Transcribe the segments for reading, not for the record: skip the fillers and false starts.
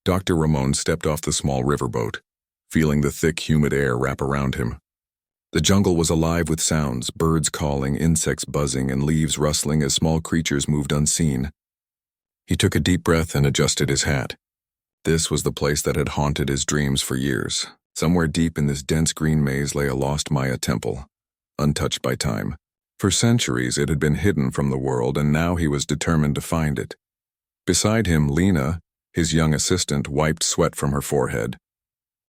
Dr. Ramon stepped off the small riverboat, feeling the thick, humid air wrap around him. The jungle was alive with sounds, birds calling, insects buzzing, and leaves rustling as small creatures moved unseen. He took a deep breath and adjusted his hat. This was the place that had haunted his dreams for years. Somewhere deep in this dense green maze lay a lost Maya temple, untouched by time. For centuries it had been hidden from the world, and now he was determined to find it. Beside him, Lena, his young assistant, wiped sweat from her forehead.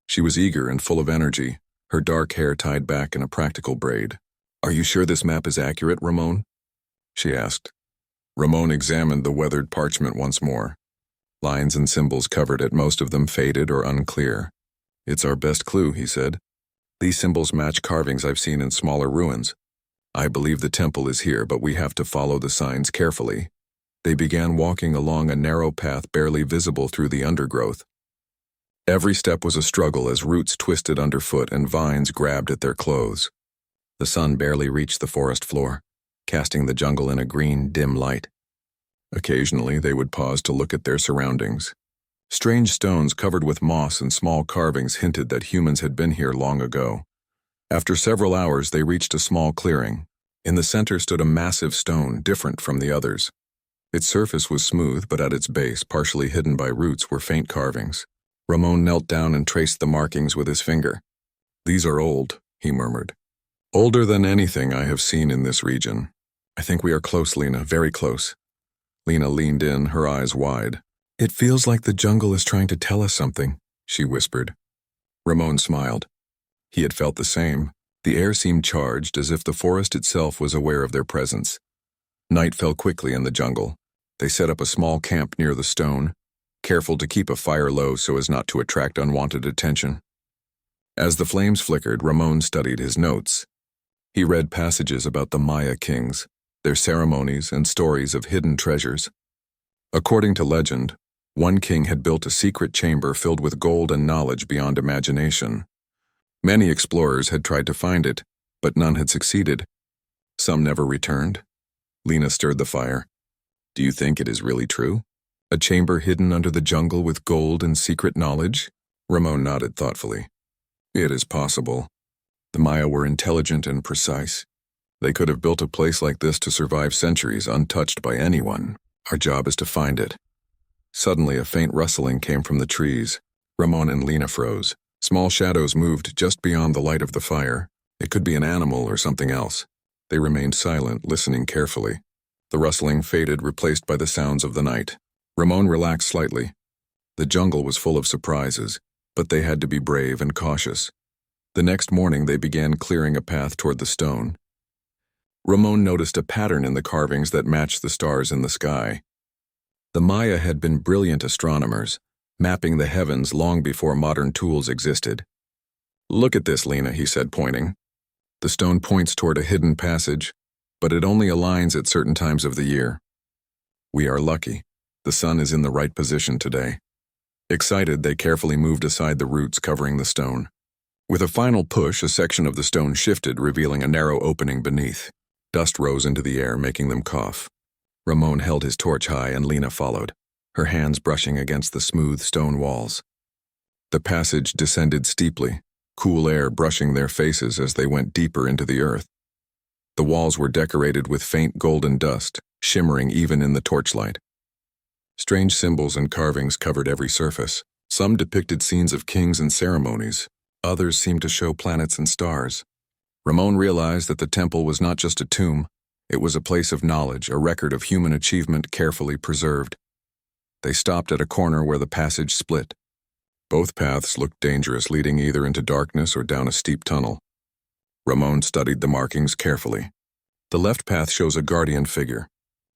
She was eager and full of energy, her dark hair tied back in a practical braid. "Are you sure this map is accurate, Ramon?" she asked. Ramon examined the weathered parchment once more. Lines and symbols covered it, most of them faded or unclear. "It's our best clue," he said. "These symbols match carvings I've seen in smaller ruins. I believe the temple is here, but we have to follow the signs carefully." They began walking along a narrow path barely visible through the undergrowth. Every step was a struggle as roots twisted underfoot and vines grabbed at their clothes. The sun barely reached the forest floor, casting the jungle in a green, dim light. Occasionally, they would pause to look at their surroundings. Strange stones covered with moss and small carvings hinted that humans had been here long ago. After several hours, they reached a small clearing. In the center stood a massive stone, different from the others. Its surface was smooth, but at its base, partially hidden by roots, were faint carvings. Ramon knelt down and traced the markings with his finger. "These are old," he murmured. "Older than anything I have seen in this region. I think we are close, Lena, very close." Lena leaned in, her eyes wide. "It feels like the jungle is trying to tell us something," she whispered. Ramon smiled. He had felt the same. The air seemed charged, as if the forest itself was aware of their presence. Night fell quickly in the jungle. They set up a small camp near the stone, careful to keep a fire low so as not to attract unwanted attention. As the flames flickered, Ramon studied his notes. He read passages about the Maya kings, their ceremonies, and stories of hidden treasures. According to legend, one king had built a secret chamber filled with gold and knowledge beyond imagination. Many explorers had tried to find it, but none had succeeded. Some never returned. Lena stirred the fire. "Do you think it is really true? A chamber hidden under the jungle with gold and secret knowledge?" Ramon nodded thoughtfully. "It is possible. The Maya were intelligent and precise. They could have built a place like this to survive centuries untouched by anyone. Our job is to find it." Suddenly, a faint rustling came from the trees. Ramon and Lena froze. Small shadows moved just beyond the light of the fire. It could be an animal or something else. They remained silent, listening carefully. The rustling faded, replaced by the sounds of the night. Ramon relaxed slightly. The jungle was full of surprises, but they had to be brave and cautious. The next morning, they began clearing a path toward the stone. Ramon noticed a pattern in the carvings that matched the stars in the sky. The Maya had been brilliant astronomers, mapping the heavens long before modern tools existed. "Look at this, Lena," he said, pointing. The stone points toward a hidden passage, but it only aligns at certain times of the year. "We are lucky. The sun is in the right position today." Excited, they carefully moved aside the roots covering the stone. With a final push, a section of the stone shifted, revealing a narrow opening beneath. Dust rose into the air, making them cough. Ramon held his torch high and Lena followed, her hands brushing against the smooth stone walls. The passage descended steeply, cool air brushing their faces as they went deeper into the earth. The walls were decorated with faint golden dust, shimmering even in the torchlight. Strange symbols and carvings covered every surface. Some depicted scenes of kings and ceremonies. Others seemed to show planets and stars. Ramon realized that the temple was not just a tomb. It was a place of knowledge, a record of human achievement carefully preserved. They stopped at a corner where the passage split. Both paths looked dangerous, leading either into darkness or down a steep tunnel. Ramon studied the markings carefully. The left path shows a guardian figure.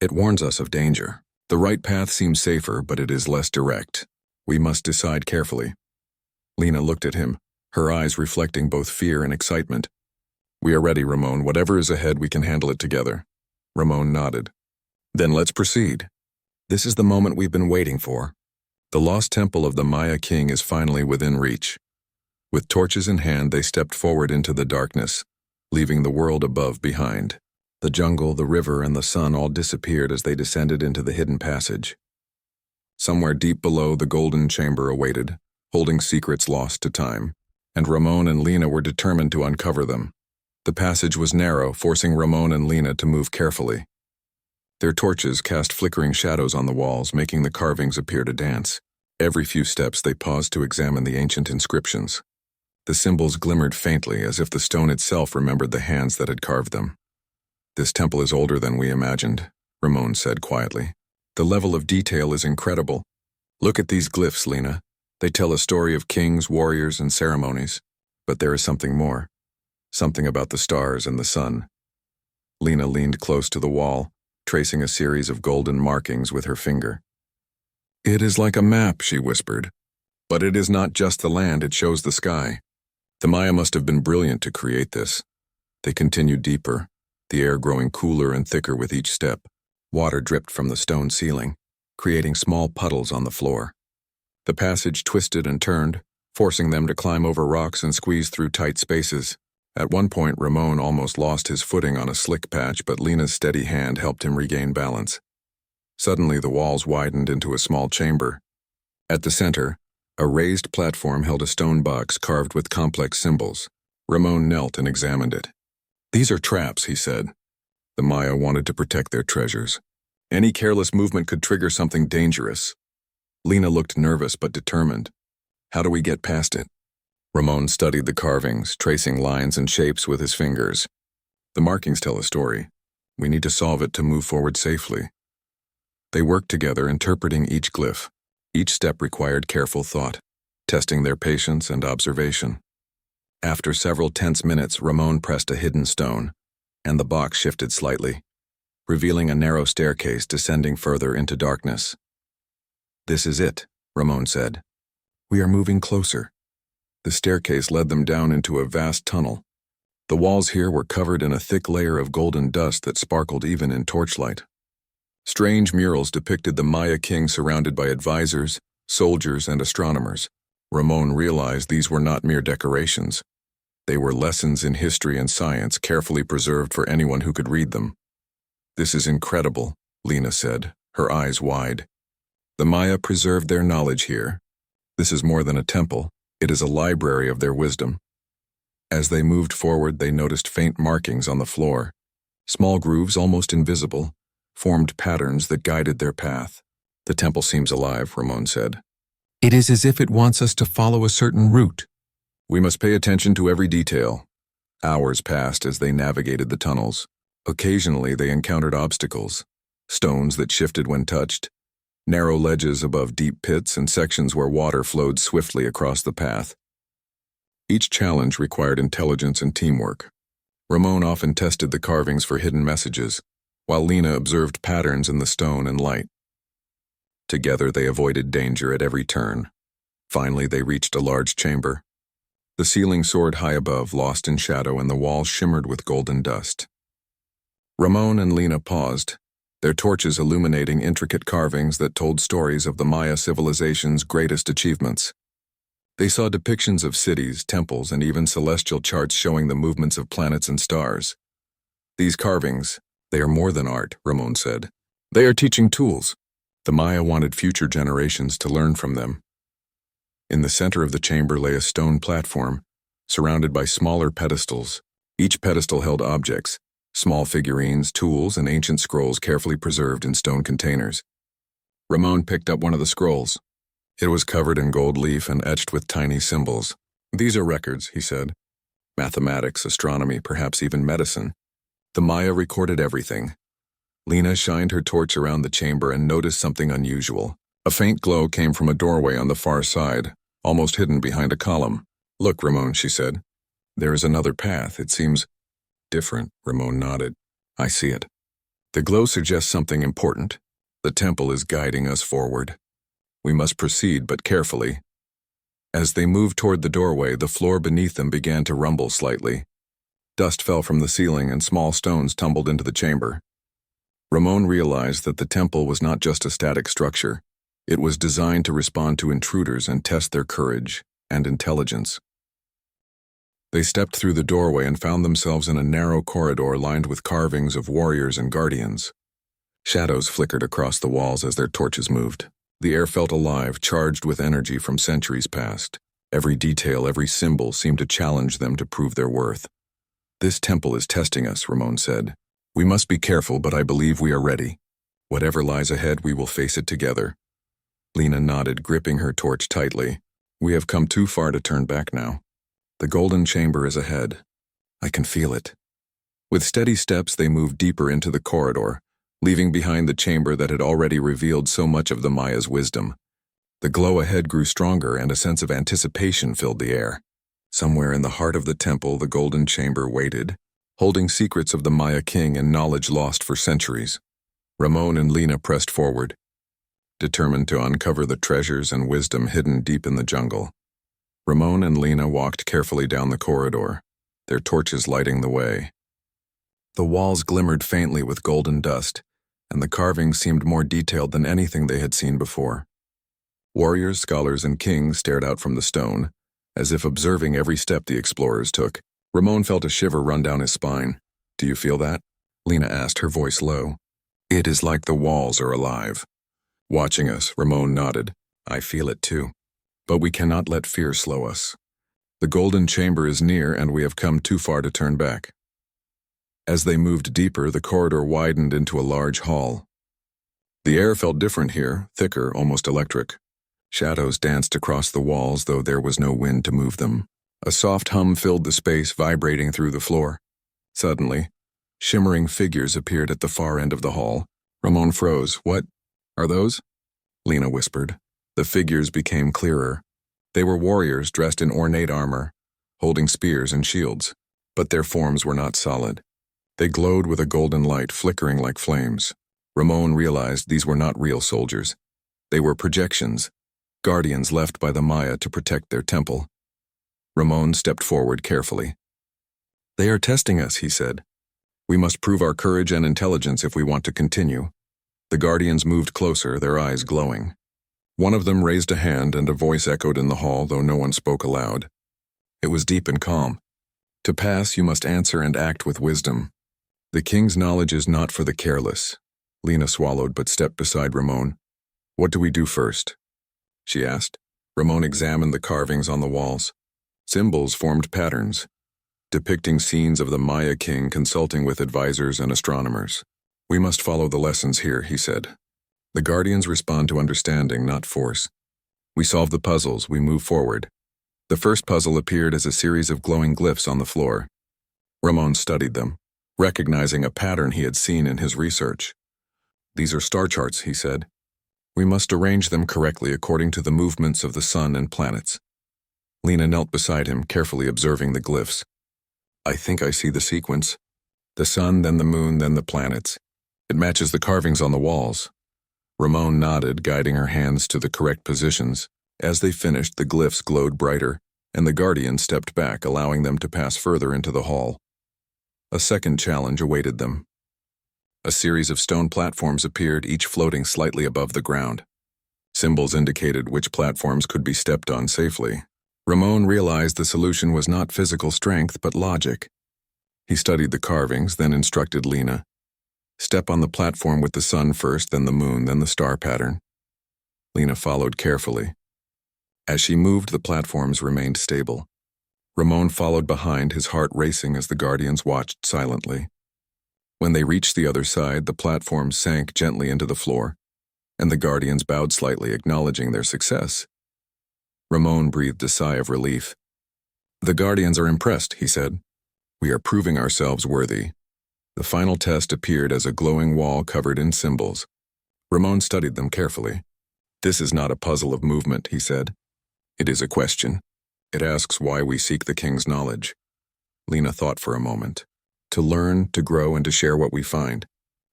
It warns us of danger. The right path seems safer, but it is less direct. We must decide carefully. Lena looked at him, her eyes reflecting both fear and excitement. "We are ready, Ramon. Whatever is ahead, we can handle it together." Ramon nodded. "Then let's proceed. This is the moment we've been waiting for. The lost temple of the Maya king is finally within reach." With torches in hand, they stepped forward into the darkness, leaving the world above behind. The jungle, the river, and the sun all disappeared as they descended into the hidden passage. Somewhere deep below, the golden chamber awaited, holding secrets lost to time, and Ramon and Lena were determined to uncover them. The passage was narrow, forcing Ramon and Lena to move carefully. Their torches cast flickering shadows on the walls, making the carvings appear to dance. Every few steps they paused to examine the ancient inscriptions. The symbols glimmered faintly, as if the stone itself remembered the hands that had carved them. "This temple is older than we imagined," Ramon said quietly. "The level of detail is incredible. Look at these glyphs, Lena. They tell a story of kings, warriors, and ceremonies. But there is something more. Something about the stars and the sun." Lena leaned close to the wall, tracing a series of golden markings with her finger. "It is like a map," she whispered. "But it is not just the land, it shows the sky. The Maya must have been brilliant to create this." They continued deeper, the air growing cooler and thicker with each step. Water dripped from the stone ceiling, creating small puddles on the floor. The passage twisted and turned, forcing them to climb over rocks and squeeze through tight spaces. At one point, Ramon almost lost his footing on a slick patch, but Lena's steady hand helped him regain balance. Suddenly, the walls widened into a small chamber. At the center, a raised platform held a stone box carved with complex symbols. Ramon knelt and examined it. "These are traps," he said. The Maya wanted to protect their treasures. Any careless movement could trigger something dangerous. Lena looked nervous but determined. "How do we get past it?" Ramon studied the carvings, tracing lines and shapes with his fingers. "The markings tell a story. We need to solve it to move forward safely." They worked together, interpreting each glyph. Each step required careful thought, testing their patience and observation. After several tense minutes, Ramon pressed a hidden stone, and the box shifted slightly, revealing a narrow staircase descending further into darkness. "This is it," Ramon said. "We are moving closer." The staircase led them down into a vast tunnel. The walls here were covered in a thick layer of golden dust that sparkled even in torchlight. Strange murals depicted the Maya king surrounded by advisors, soldiers, and astronomers. Ramon realized these were not mere decorations. They were lessons in history and science, carefully preserved for anyone who could read them. "This is incredible," Lena said, her eyes wide. "The Maya preserved their knowledge here. This is more than a temple. It is a library of their wisdom." As they moved forward, they noticed faint markings on the floor. Small grooves, almost invisible, formed patterns that guided their path. "The temple seems alive," Ramon said. "It is as if it wants us to follow a certain route. We must pay attention to every detail." Hours passed as they navigated the tunnels. Occasionally, they encountered obstacles, stones that shifted when touched, narrow ledges above deep pits, and sections where water flowed swiftly across the path. Each challenge required intelligence and teamwork. Ramon often tested the carvings for hidden messages, while Lena observed patterns in the stone and light. Together, they avoided danger at every turn. Finally, they reached a large chamber. The ceiling soared high above, lost in shadow, and the walls shimmered with golden dust. Ramon and Lena paused, their torches illuminating intricate carvings that told stories of the Maya civilization's greatest achievements. They saw depictions of cities, temples, and even celestial charts showing the movements of planets and stars. "These carvings, they are more than art," Ramon said. "They are teaching tools." The Maya wanted future generations to learn from them. In the center of the chamber lay a stone platform, surrounded by smaller pedestals. Each pedestal held objects, small figurines, tools, and ancient scrolls carefully preserved in stone containers. Ramon picked up one of the scrolls. It was covered in gold leaf and etched with tiny symbols. "These are records," he said. "Mathematics, astronomy, perhaps even medicine." The Maya recorded everything. Lena shined her torch around the chamber and noticed something unusual. A faint glow came from a doorway on the far side, almost hidden behind a column. "Look, Ramon," she said. "There is another path. It seems different." Ramon nodded. "I see it. The glow suggests something important. The temple is guiding us forward. We must proceed, but carefully." As they moved toward the doorway, the floor beneath them began to rumble slightly. Dust fell from the ceiling and small stones tumbled into the chamber. Ramon realized that the temple was not just a static structure. It was designed to respond to intruders and test their courage and intelligence. They stepped through the doorway and found themselves in a narrow corridor lined with carvings of warriors and guardians. Shadows flickered across the walls as their torches moved. The air felt alive, charged with energy from centuries past. Every detail, every symbol seemed to challenge them to prove their worth. "This temple is testing us," Ramon said. "We must be careful, but I believe we are ready. Whatever lies ahead, we will face it together." Lena nodded, gripping her torch tightly. "We have come too far to turn back now. The golden chamber is ahead. I can feel it." With steady steps, they moved deeper into the corridor, leaving behind the chamber that had already revealed so much of the Maya's wisdom. The glow ahead grew stronger, and a sense of anticipation filled the air. Somewhere in the heart of the temple, the golden chamber waited, holding secrets of the Maya king and knowledge lost for centuries. Ramon and Lena pressed forward, determined to uncover the treasures and wisdom hidden deep in the jungle. Ramon and Lena walked carefully down the corridor, their torches lighting the way. The walls glimmered faintly with golden dust, and the carvings seemed more detailed than anything they had seen before. Warriors, scholars, and kings stared out from the stone, as if observing every step the explorers took. Ramon felt a shiver run down his spine. "Do you feel that?" Lena asked, her voice low. "It is like the walls are alive." "Watching us," Ramon nodded. "I feel it too. But we cannot let fear slow us. The golden chamber is near, and we have come too far to turn back." As they moved deeper, the corridor widened into a large hall. The air felt different here, thicker, almost electric. Shadows danced across the walls, though there was no wind to move them. A soft hum filled the space, vibrating through the floor. Suddenly, shimmering figures appeared at the far end of the hall. Ramon froze. "What are those?" Lena whispered. The figures became clearer. They were warriors dressed in ornate armor, holding spears and shields, but their forms were not solid. They glowed with a golden light, flickering like flames. Ramon realized these were not real soldiers. They were projections, guardians left by the Maya to protect their temple. Ramon stepped forward carefully. "They are testing us," he said. "We must prove our courage and intelligence if we want to continue." The guardians moved closer, their eyes glowing. One of them raised a hand, and a voice echoed in the hall, though no one spoke aloud. It was deep and calm. "To pass, you must answer and act with wisdom. The king's knowledge is not for the careless." Lena swallowed but stepped beside Ramon. "What do we do first?" she asked. Ramon examined the carvings on the walls. Symbols formed patterns, depicting scenes of the Maya king consulting with advisors and astronomers. "We must follow the lessons here," he said. "The guardians respond to understanding, not force. We solve the puzzles, we move forward." The first puzzle appeared as a series of glowing glyphs on the floor. Ramon studied them, recognizing a pattern he had seen in his research. "These are star charts," he said. "We must arrange them correctly according to the movements of the sun and planets." Lena knelt beside him, carefully observing the glyphs. "I think I see the sequence. The sun, then the moon, then the planets. It matches the carvings on the walls." Ramon nodded, guiding her hands to the correct positions. As they finished, the glyphs glowed brighter, and the guardians stepped back, allowing them to pass further into the hall. A second challenge awaited them. A series of stone platforms appeared, each floating slightly above the ground. Symbols indicated which platforms could be stepped on safely. Ramon realized the solution was not physical strength, but logic. He studied the carvings, then instructed Lena. "Step on the platform with the sun first, then the moon, then the star pattern." Lena followed carefully. As she moved, the platforms remained stable. Ramon followed behind, his heart racing as the guardians watched silently. When they reached the other side, the platforms sank gently into the floor, and the guardians bowed slightly, acknowledging their success. Ramon breathed a sigh of relief. "The guardians are impressed," he said. "We are proving ourselves worthy." The final test appeared as a glowing wall covered in symbols. Ramon studied them carefully. "This is not a puzzle of movement," he said. "It is a question. It asks why we seek the king's knowledge." Lena thought for a moment. "To learn, to grow, and to share what we find.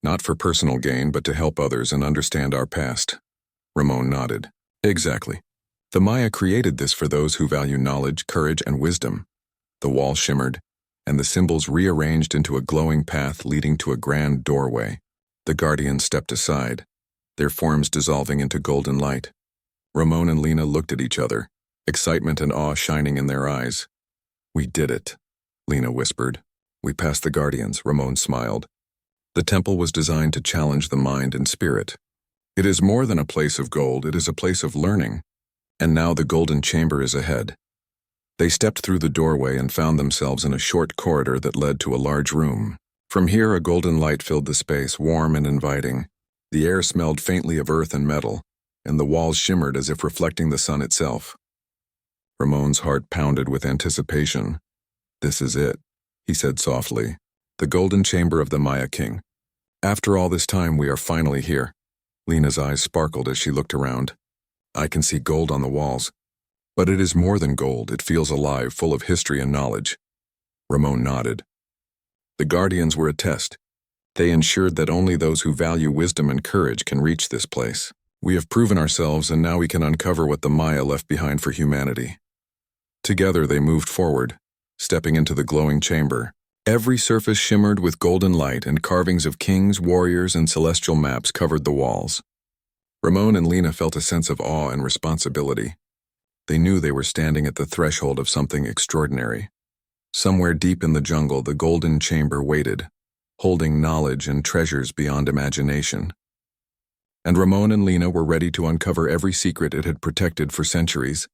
Not for personal gain, but to help others and understand our past." Ramon nodded. "Exactly. The Maya created this for those who value knowledge, courage, and wisdom." The wall shimmered, and the symbols rearranged into a glowing path leading to a grand doorway. The guardians stepped aside, their forms dissolving into golden light. Ramon and Lena looked at each other, excitement and awe shining in their eyes. "We did it," Lena whispered. "We passed the guardians," Ramon smiled. The temple was designed to challenge the mind and spirit. It is more than a place of gold, it is a place of learning. And now the golden chamber is ahead. They stepped through the doorway and found themselves in a short corridor that led to a large room. From here, a golden light filled the space, warm and inviting. The air smelled faintly of earth and metal, and the walls shimmered as if reflecting the sun itself. Ramon's heart pounded with anticipation. "This is it," he said softly. "The golden chamber of the Maya king. After all this time, we are finally here." Lena's eyes sparkled as she looked around. "I can see gold on the walls. But it is more than gold, it feels alive, full of history and knowledge." Ramon nodded. The guardians were a test. They ensured that only those who value wisdom and courage can reach this place. "We have proven ourselves, and now we can uncover what the Maya left behind for humanity." Together they moved forward, stepping into the glowing chamber. Every surface shimmered with golden light, and carvings of kings, warriors, and celestial maps covered the walls. Ramon and Lena felt a sense of awe and responsibility. They knew they were standing at the threshold of something extraordinary. Somewhere deep in the jungle, the golden chamber waited, holding knowledge and treasures beyond imagination. And Ramon and Lena were ready to uncover every secret it had protected for centuries.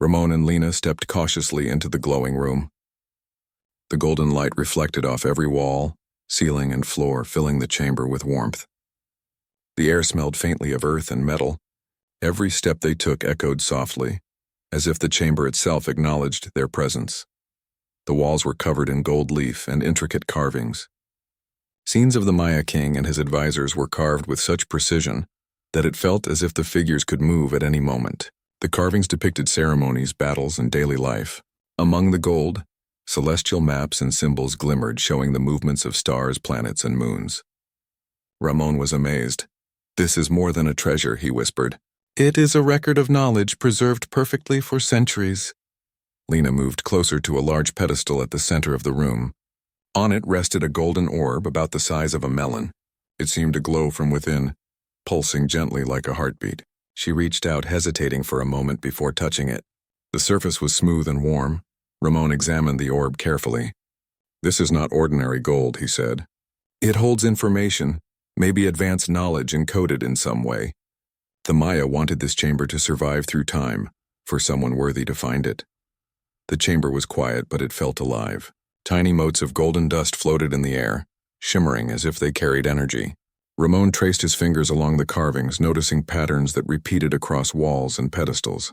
Ramon and Lena stepped cautiously into the glowing room. The golden light reflected off every wall, ceiling, and floor, filling the chamber with warmth. The air smelled faintly of earth and metal. Every step they took echoed softly, as if the chamber itself acknowledged their presence. The walls were covered in gold leaf and intricate carvings. Scenes of the Maya king and his advisors were carved with such precision that it felt as if the figures could move at any moment. The carvings depicted ceremonies, battles, and daily life. Among the gold, celestial maps and symbols glimmered, showing the movements of stars, planets, and moons. Ramon was amazed. "This is more than a treasure," he whispered. "It is a record of knowledge preserved perfectly for centuries." Lena moved closer to a large pedestal at the center of the room. On it rested a golden orb about the size of a melon. It seemed to glow from within, pulsing gently like a heartbeat. She reached out, hesitating for a moment before touching it. The surface was smooth and warm. Ramon examined the orb carefully. "This is not ordinary gold," he said. "It holds information, maybe advanced knowledge encoded in some way. The Maya wanted this chamber to survive through time, for someone worthy to find it." The chamber was quiet, but it felt alive. Tiny motes of golden dust floated in the air, shimmering as if they carried energy. Ramon traced his fingers along the carvings, noticing patterns that repeated across walls and pedestals.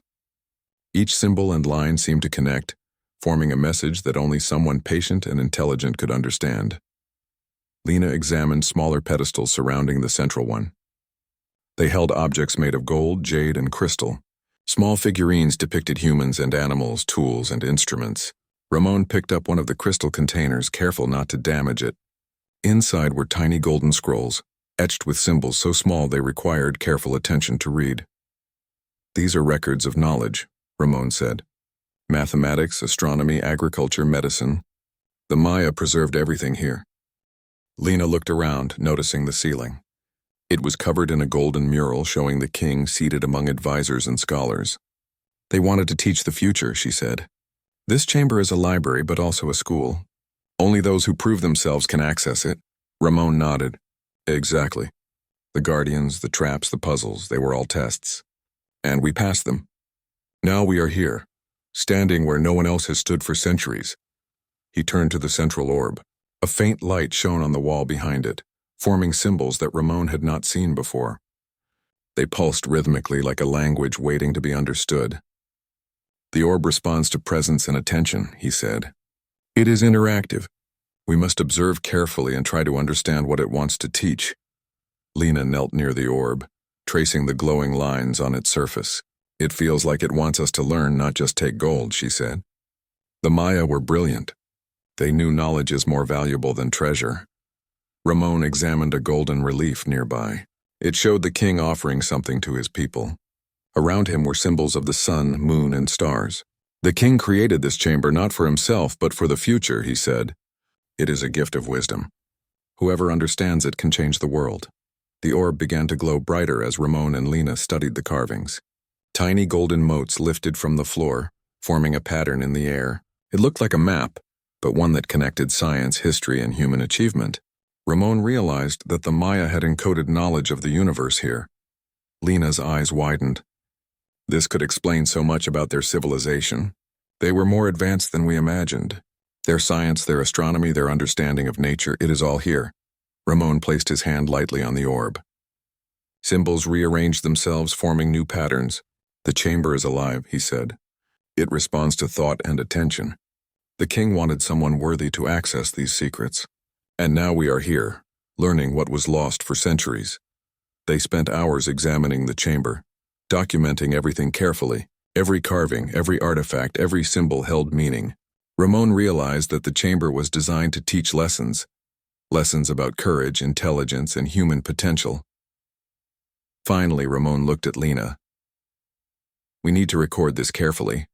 Each symbol and line seemed to connect, forming a message that only someone patient and intelligent could understand. Lena examined smaller pedestals surrounding the central one. They held objects made of gold, jade, and crystal. Small figurines depicted humans and animals, tools, and instruments. Ramon picked up one of the crystal containers, careful not to damage it. Inside were tiny golden scrolls, etched with symbols so small they required careful attention to read. "These are records of knowledge," Ramon said. "Mathematics, astronomy, agriculture, medicine. The Maya preserved everything here." Lena looked around, noticing the ceiling. It was covered in a golden mural showing the king seated among advisors and scholars. "They wanted to teach the future," she said. "This chamber is a library, but also a school. Only those who prove themselves can access it." Ramon nodded. "Exactly. The guardians, the traps, the puzzles, they were all tests. And we passed them. Now we are here, standing where no one else has stood for centuries." He turned to the central orb. A faint light shone on the wall behind it, forming symbols that Ramon had not seen before. They pulsed rhythmically like a language waiting to be understood. "The orb responds to presence and attention," he said. "It is interactive. We must observe carefully and try to understand what it wants to teach." Lena knelt near the orb, tracing the glowing lines on its surface. "It feels like it wants us to learn, not just take gold," she said. The Maya were brilliant. They knew knowledge is more valuable than treasure. Ramon examined a golden relief nearby. It showed the king offering something to his people. Around him were symbols of the sun, moon, and stars. "The king created this chamber not for himself, but for the future," he said. "It is a gift of wisdom. Whoever understands it can change the world." The orb began to glow brighter as Ramon and Lena studied the carvings. Tiny golden motes lifted from the floor, forming a pattern in the air. It looked like a map, but one that connected science, history, and human achievement. Ramon realized that the Maya had encoded knowledge of the universe here. Lena's eyes widened. This could explain so much about their civilization. They were more advanced than we imagined. Their science, their astronomy, their understanding of nature, it is all here. Ramon placed his hand lightly on the orb. Symbols rearranged themselves, forming new patterns. The chamber is alive, he said. It responds to thought and attention. The king wanted someone worthy to access these secrets. And now we are here, learning what was lost for centuries. They spent hours examining the chamber, documenting everything carefully. Every carving, every artifact, every symbol held meaning. Ramon realized that the chamber was designed to teach lessons. Lessons about courage, intelligence, and human potential. Finally, Ramon looked at Lena. We need to record this carefully.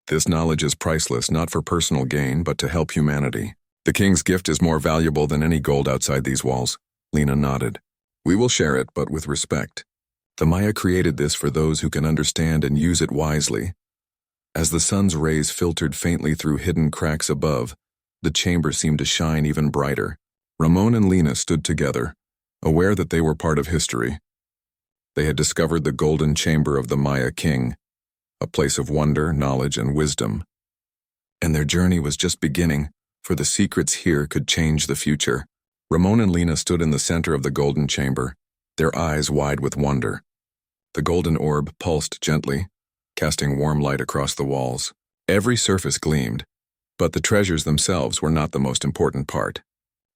This knowledge is priceless, not for personal gain, but to help humanity. The king's gift is more valuable than any gold outside these walls. Lena nodded. We will share it, but with respect. The Maya created this for those who can understand and use it wisely. As the sun's rays filtered faintly through hidden cracks above, the chamber seemed to shine even brighter. Ramon and Lena stood together, aware that they were part of history. They had discovered the golden chamber of the Maya king, a place of wonder, knowledge, and wisdom. And their journey was just beginning, for the secrets here could change the future. Ramon and Lena stood in the center of the golden chamber, their eyes wide with wonder. The golden orb pulsed gently, casting warm light across the walls. Every surface gleamed, but the treasures themselves were not the most important part.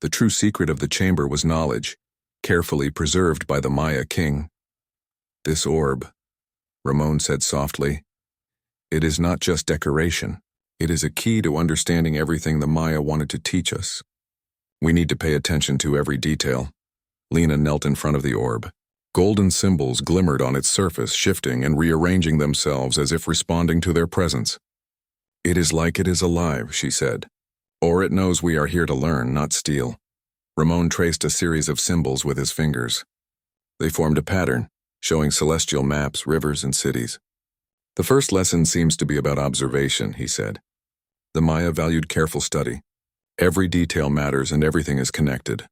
The true secret of the chamber was knowledge, carefully preserved by the Maya king. This orb, Ramon said softly, it is not just decoration. It is a key to understanding everything the Maya wanted to teach us. We need to pay attention to every detail. Lena knelt in front of the orb. Golden symbols glimmered on its surface, shifting and rearranging themselves as if responding to their presence. It is like it is alive, she said. Or it knows we are here to learn, not steal. Ramon traced a series of symbols with his fingers. They formed a pattern, showing celestial maps, rivers, and cities. The first lesson seems to be about observation, he said. The Maya valued careful study. Every detail matters and everything is connected.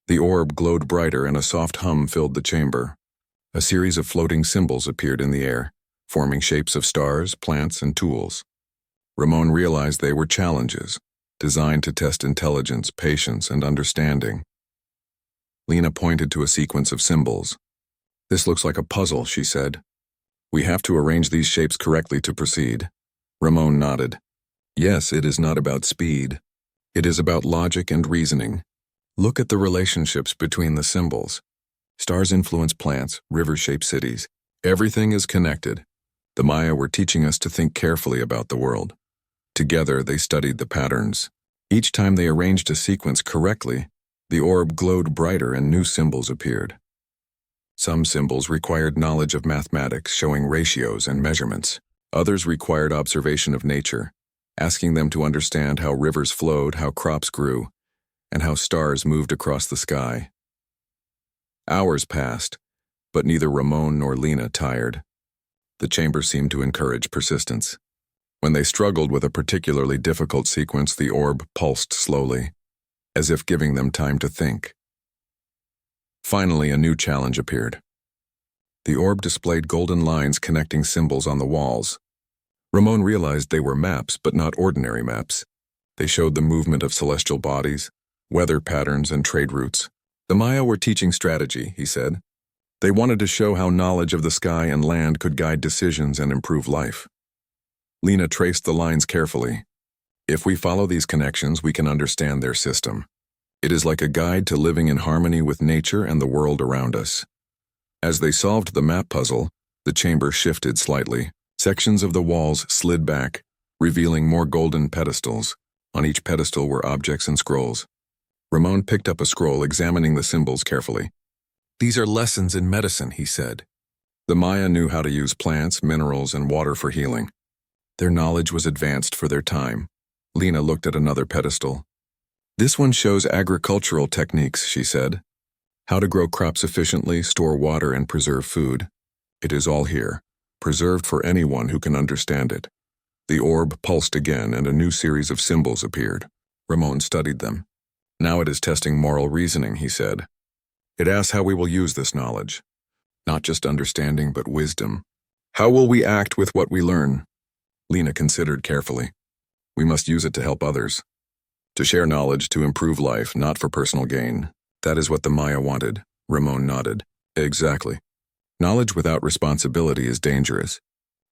The orb glowed brighter and a soft hum filled the chamber. A series of floating symbols appeared in the air, forming shapes of stars, plants, and tools. Ramon realized they were challenges, designed to test intelligence, patience, and understanding. Lena pointed to a sequence of symbols. This looks like a puzzle, she said. We have to arrange these shapes correctly to proceed. Ramon nodded. Yes, it is not about speed. It is about logic and reasoning. Look at the relationships between the symbols. Stars influence plants, rivers shape cities. Everything is connected. The Maya were teaching us to think carefully about the world. Together, they studied the patterns. Each time they arranged a sequence correctly, the orb glowed brighter and new symbols appeared. Some symbols required knowledge of mathematics, showing ratios and measurements. Others required observation of nature, asking them to understand how rivers flowed, how crops grew, and how stars moved across the sky. Hours passed, but neither Ramon nor Lena tired. The chamber seemed to encourage persistence. When they struggled with a particularly difficult sequence, the orb pulsed slowly, as if giving them time to think. Finally, a new challenge appeared. The orb displayed golden lines connecting symbols on the walls. Ramon realized they were maps, but not ordinary maps. They showed the movement of celestial bodies, weather patterns, and trade routes. The Maya were teaching strategy, he said. They wanted to show how knowledge of the sky and land could guide decisions and improve life. Lena traced the lines carefully. If we follow these connections, we can understand their system. It is like a guide to living in harmony with nature and the world around us. As they solved the map puzzle, the chamber shifted slightly. Sections of the walls slid back, revealing more golden pedestals. On each pedestal were objects and scrolls. Ramon picked up a scroll, examining the symbols carefully. These are lessons in medicine, he said. The Maya knew how to use plants, minerals, and water for healing. Their knowledge was advanced for their time. Lena looked at another pedestal. This one shows agricultural techniques, she said. How to grow crops efficiently, store water, and preserve food. It is all here, preserved for anyone who can understand it. The orb pulsed again, and a new series of symbols appeared. Ramon studied them. Now it is testing moral reasoning, he said. It asks how we will use this knowledge. Not just understanding, but wisdom. How will we act with what we learn? Lena considered carefully. We must use it to help others. To share knowledge, to improve life, not for personal gain. That is what the Maya wanted. Ramon nodded. Exactly. Knowledge without responsibility is dangerous.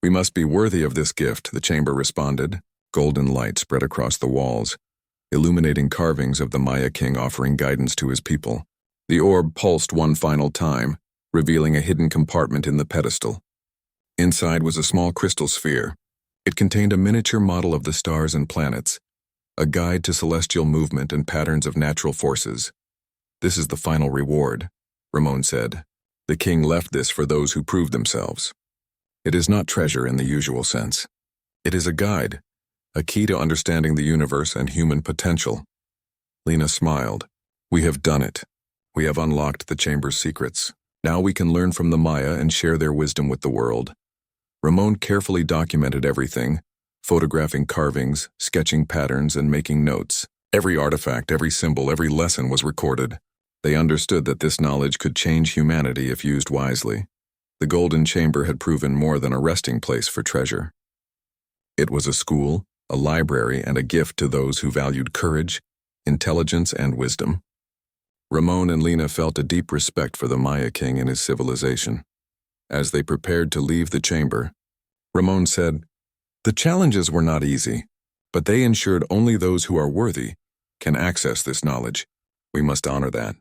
We must be worthy of this gift, the chamber responded. Golden light spread across the walls, illuminating carvings of the Maya king offering guidance to his people. The orb pulsed one final time, revealing a hidden compartment in the pedestal. Inside was a small crystal sphere. It contained a miniature model of the stars and planets, a guide to celestial movement and patterns of natural forces. This is the final reward, Ramon said. The king left this for those who prove themselves. It is not treasure in the usual sense. It is a guide, a key to understanding the universe and human potential. Lena smiled. We have done it. We have unlocked the chamber's secrets. Now we can learn from the Maya and share their wisdom with the world. Ramon carefully documented everything, photographing carvings, sketching patterns, and making notes. Every artifact, every symbol, every lesson was recorded. They understood that this knowledge could change humanity if used wisely. The Golden Chamber had proven more than a resting place for treasure. It was a school, a library, and a gift to those who valued courage, intelligence, and wisdom. Ramon and Lena felt a deep respect for the Maya king and his civilization. As they prepared to leave the chamber, Ramon said, "The challenges were not easy, but they ensured only those who are worthy can access this knowledge. We must honor that."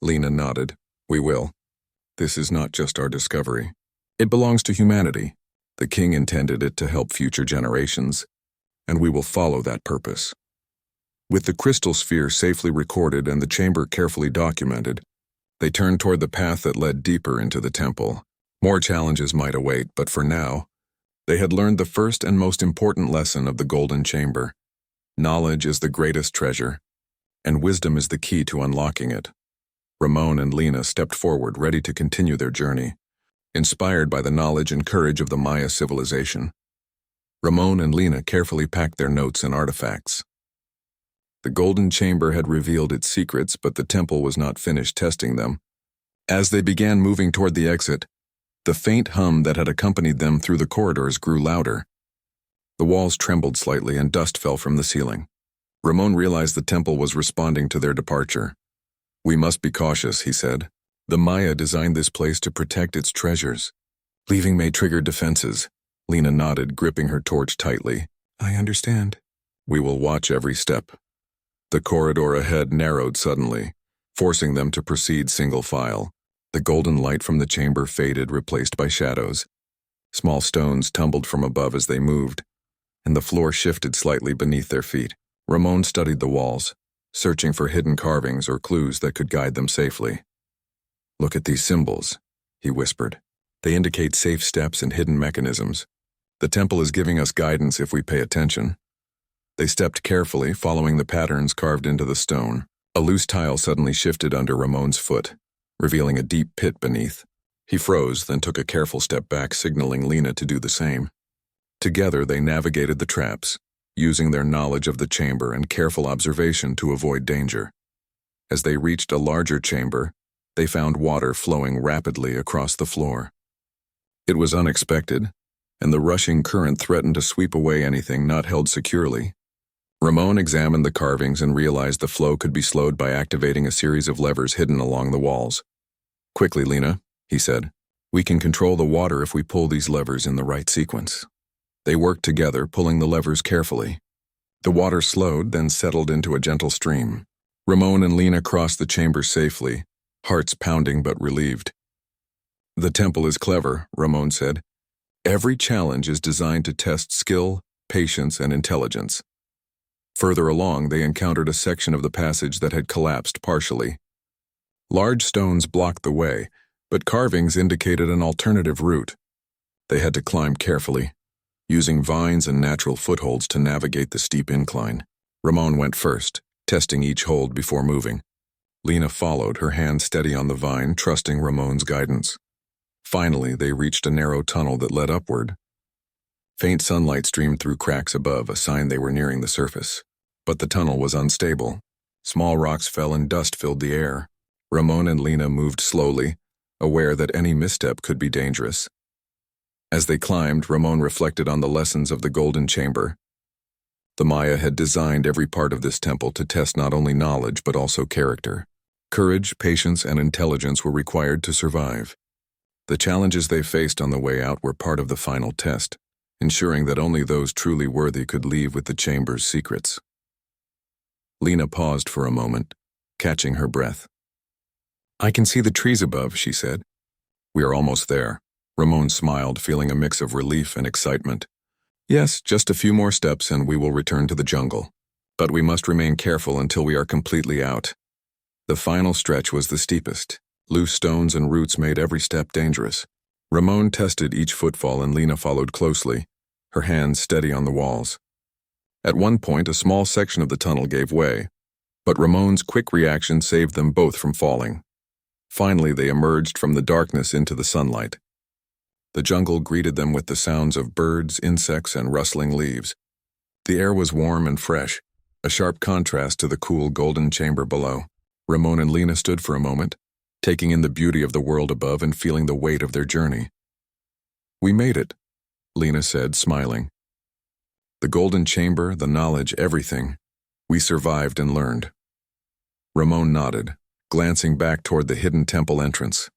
Lena nodded. We will. This is not just our discovery. It belongs to humanity. The king intended it to help future generations, and we will follow that purpose. With the crystal sphere safely recorded and the chamber carefully documented, they turned toward the path that led deeper into the temple. More challenges might await, but for now, they had learned the first and most important lesson of the Golden Chamber. Knowledge is the greatest treasure, and wisdom is the key to unlocking it. Ramon and Lena stepped forward, ready to continue their journey, inspired by the knowledge and courage of the Maya civilization. Ramon and Lena carefully packed their notes and artifacts. The Golden Chamber had revealed its secrets, but the temple was not finished testing them. As they began moving toward the exit, the faint hum that had accompanied them through the corridors grew louder. The walls trembled slightly and dust fell from the ceiling. Ramon realized the temple was responding to their departure. We must be cautious, he said. The Maya designed this place to protect its treasures. Leaving may trigger defenses. Lena nodded, gripping her torch tightly. I understand. We will watch every step. The corridor ahead narrowed suddenly, forcing them to proceed single file. The golden light from the chamber faded, replaced by shadows. Small stones tumbled from above as they moved, and the floor shifted slightly beneath their feet. Ramon studied the walls, searching for hidden carvings or clues that could guide them safely. Look at these symbols, he whispered. They indicate safe steps and hidden mechanisms. The temple is giving us guidance if we pay attention. They stepped carefully, following the patterns carved into the stone. A loose tile suddenly shifted under Ramon's foot, revealing a deep pit beneath. He froze, then took a careful step back, signaling Lena to do the same. Together they navigated the traps, using their knowledge of the chamber and careful observation to avoid danger. As they reached a larger chamber, they found water flowing rapidly across the floor. It was unexpected, and the rushing current threatened to sweep away anything not held securely. Ramon examined the carvings and realized the flow could be slowed by activating a series of levers hidden along the walls. Quickly, Lena, he said. We can control the water if we pull these levers in the right sequence. They worked together, pulling the levers carefully. The water slowed, then settled into a gentle stream. Ramon and Lena crossed the chamber safely, hearts pounding but relieved. The temple is clever, Ramon said. Every challenge is designed to test skill, patience, and intelligence. Further along, they encountered a section of the passage that had collapsed partially. Large stones blocked the way, but carvings indicated an alternative route. They had to climb carefully, using vines and natural footholds to navigate the steep incline. Ramon went first, testing each hold before moving. Lena followed, her hand steady on the vine, trusting Ramon's guidance. Finally, they reached a narrow tunnel that led upward. Faint sunlight streamed through cracks above, a sign they were nearing the surface. But the tunnel was unstable. Small rocks fell and dust filled the air. Ramon and Lena moved slowly, aware that any misstep could be dangerous. As they climbed, Ramon reflected on the lessons of the Golden Chamber. The Maya had designed every part of this temple to test not only knowledge but also character. Courage, patience, and intelligence were required to survive. The challenges they faced on the way out were part of the final test, ensuring that only those truly worthy could leave with the chamber's secrets. Lena paused for a moment, catching her breath. "I can see the trees above," she said. "We are almost there." Ramon smiled, feeling a mix of relief and excitement. "Yes, just a few more steps and we will return to the jungle. But we must remain careful until we are completely out." The final stretch was the steepest. Loose stones and roots made every step dangerous. Ramon tested each footfall and Lena followed closely, her hands steady on the walls. At one point, a small section of the tunnel gave way, but Ramon's quick reaction saved them both from falling. Finally, they emerged from the darkness into the sunlight. The jungle greeted them with the sounds of birds, insects, and rustling leaves. The air was warm and fresh, a sharp contrast to the cool golden chamber below. Ramon and Lena stood for a moment, taking in the beauty of the world above and feeling the weight of their journey. "We made it," Lena said, smiling. "The golden chamber, the knowledge, everything. We survived and learned." Ramon nodded, glancing back toward the hidden temple entrance.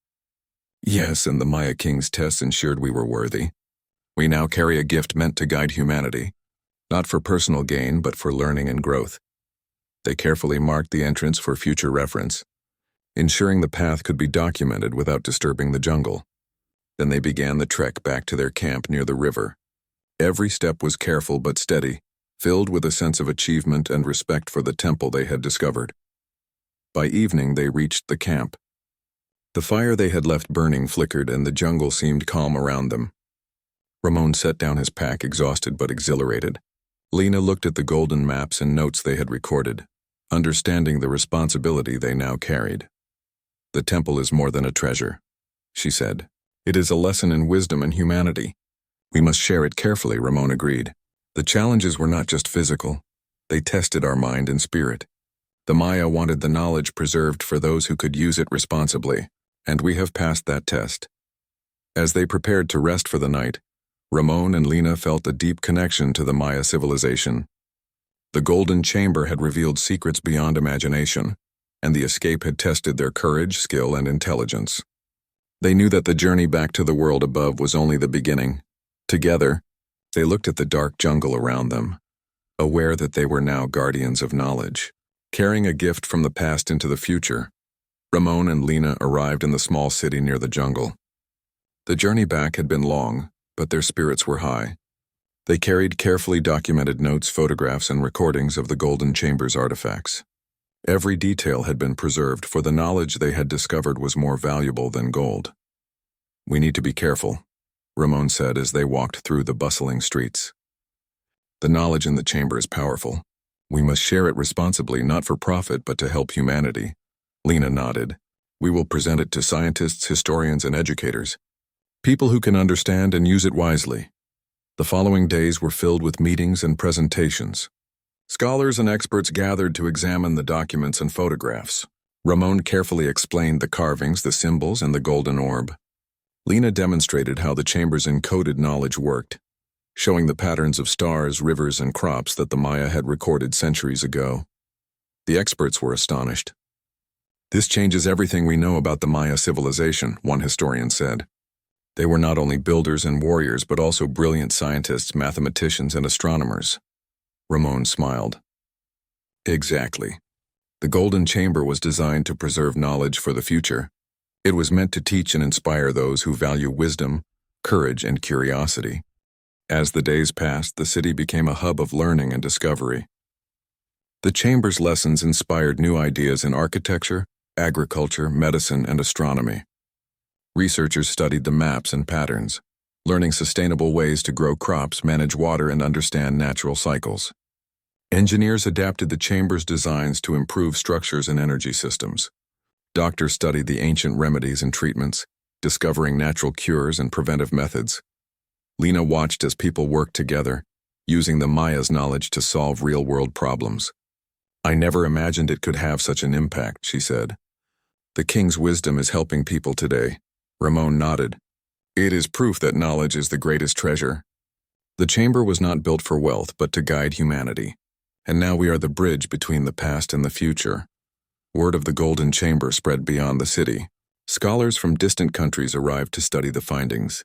"Yes, and the Maya King's tests ensured we were worthy. We now carry a gift meant to guide humanity, not for personal gain but for learning and growth." They carefully marked the entrance for future reference, ensuring the path could be documented without disturbing the jungle. Then they began the trek back to their camp near the river. Every step was careful but steady, filled with a sense of achievement and respect for the temple they had discovered. By evening, they reached the camp. The fire they had left burning flickered and the jungle seemed calm around them. Ramon set down his pack, exhausted but exhilarated. Lena looked at the golden maps and notes they had recorded, understanding the responsibility they now carried. "The temple is more than a treasure," she said. "It is a lesson in wisdom and humanity. We must share it carefully," Ramon agreed. "The challenges were not just physical. They tested our mind and spirit. The Maya wanted the knowledge preserved for those who could use it responsibly, and we have passed that test." As they prepared to rest for the night, Ramon and Lena felt a deep connection to the Maya civilization. The Golden Chamber had revealed secrets beyond imagination, and the escape had tested their courage, skill, and intelligence. They knew that the journey back to the world above was only the beginning. Together, they looked at the dark jungle around them, aware that they were now guardians of knowledge, carrying a gift from the past into the future. Ramon and Lena arrived in the small city near the jungle. The journey back had been long, but their spirits were high. They carried carefully documented notes, photographs, and recordings of the Golden Chamber's artifacts. Every detail had been preserved, for the knowledge they had discovered was more valuable than gold. "We need to be careful," Ramon said as they walked through the bustling streets. "The knowledge in the chamber is powerful. We must share it responsibly, not for profit, but to help humanity." Lena nodded. "We will present it to scientists, historians, and educators, people who can understand and use it wisely." The following days were filled with meetings and presentations. Scholars and experts gathered to examine the documents and photographs. Ramon carefully explained the carvings, the symbols, and the golden orb. Lena demonstrated how the chamber's encoded knowledge worked, showing the patterns of stars, rivers, and crops that the Maya had recorded centuries ago. The experts were astonished. "This changes everything we know about the Maya civilization," one historian said. "They were not only builders and warriors, but also brilliant scientists, mathematicians, and astronomers." Ramon smiled. "Exactly. The Golden Chamber was designed to preserve knowledge for the future. It was meant to teach and inspire those who value wisdom, courage, and curiosity." As the days passed, the city became a hub of learning and discovery. The chamber's lessons inspired new ideas in architecture, agriculture, medicine, and astronomy. Researchers studied the maps and patterns, learning sustainable ways to grow crops, manage water, and understand natural cycles. Engineers adapted the chamber's designs to improve structures and energy systems. Doctors studied the ancient remedies and treatments, discovering natural cures and preventive methods. Lena watched as people worked together, using the Maya's knowledge to solve real-world problems. "I never imagined it could have such an impact," she said. "The king's wisdom is helping people today, Ramon nodded. It is proof that knowledge is the greatest treasure. The chamber was not built for wealth, but to guide humanity. And now we are the bridge between the past and the future. Word of the Golden Chamber spread beyond the city. Scholars from distant countries arrived to study the findings.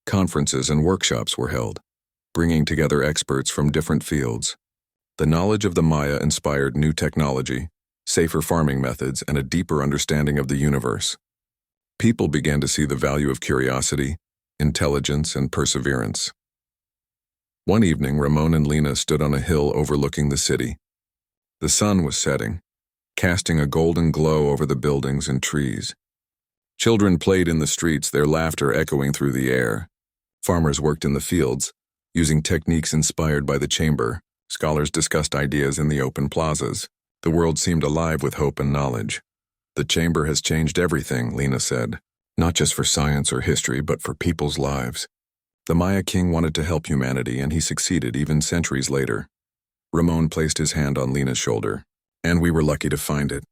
Conferences and workshops were held, bringing together experts from different fields. The knowledge of the Maya inspired new technology, safer farming methods, and a deeper understanding of the universe. People began to see the value of curiosity, intelligence, and perseverance. One evening, Ramon and Lena stood on a hill overlooking the city. The sun was setting, casting a golden glow over the buildings and trees. Children played in the streets, their laughter echoing through the air. Farmers worked in the fields, using techniques inspired by the chamber. Scholars discussed ideas in the open plazas. The world seemed alive with hope and knowledge. The chamber has changed everything, Lena said. Not just for science or history, but for people's lives. The Maya king wanted to help humanity, and he succeeded even centuries later. Ramon placed his hand on Lena's shoulder, and we were lucky to find it.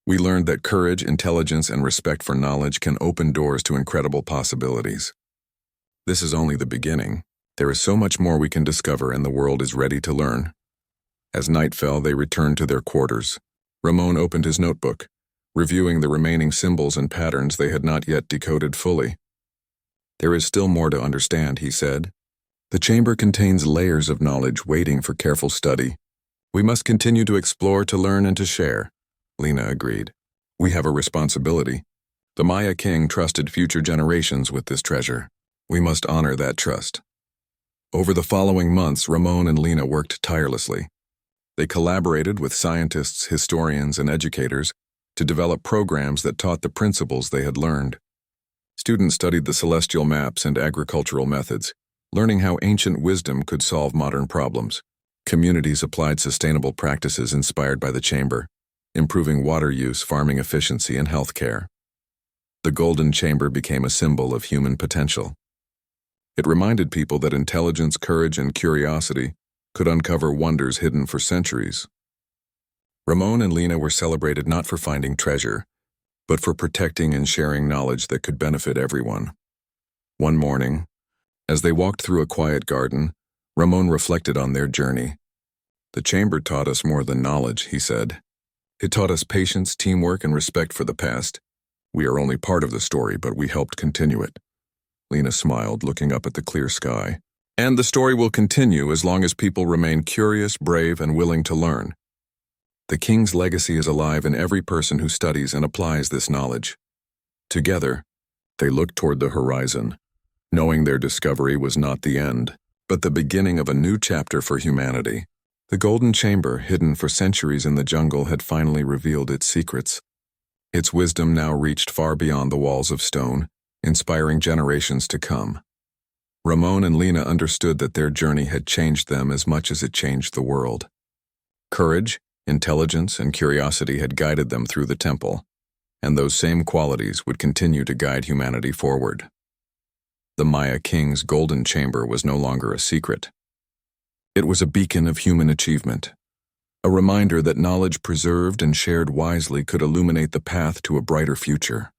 We learned that courage, intelligence, and respect for knowledge can open doors to incredible possibilities. This is only the beginning. There is so much more we can discover, and the world is ready to learn. As night fell, they returned to their quarters. Ramon opened his notebook, reviewing the remaining symbols and patterns they had not yet decoded fully. There is still more to understand, he said. The chamber contains layers of knowledge waiting for careful study. We must continue to explore, to learn, and to share. Lena agreed. We have a responsibility. The Maya king trusted future generations with this treasure. We must honor that trust. Over the following months, Ramon and Lena worked tirelessly. They collaborated with scientists, historians, and educators to develop programs that taught the principles they had learned. Students studied the celestial maps and agricultural methods, learning how ancient wisdom could solve modern problems. Communities applied sustainable practices inspired by the chamber, improving water use, farming efficiency, and healthcare. The Golden Chamber became a symbol of human potential. It reminded people that intelligence, courage, and curiosity could uncover wonders hidden for centuries. Ramon and Lena were celebrated not for finding treasure, but for protecting and sharing knowledge that could benefit everyone. One morning, as they walked through a quiet garden, Ramon reflected on their journey. The chamber taught us more than knowledge, he said. It taught us patience, teamwork, and respect for the past. We are only part of the story, but we helped continue it. Lena smiled, looking up at the clear sky. And the story will continue as long as people remain curious, brave, and willing to learn. The king's legacy is alive in every person who studies and applies this knowledge. Together, they looked toward the horizon, knowing their discovery was not the end, but the beginning of a new chapter for humanity. The Golden Chamber, hidden for centuries in the jungle, had finally revealed its secrets. Its wisdom now reached far beyond the walls of stone, inspiring generations to come. Ramon and Lena understood that their journey had changed them as much as it changed the world. Courage, intelligence, and curiosity had guided them through the temple, and those same qualities would continue to guide humanity forward. The Maya king's Golden Chamber was no longer a secret. It was a beacon of human achievement, a reminder that knowledge preserved and shared wisely could illuminate the path to a brighter future.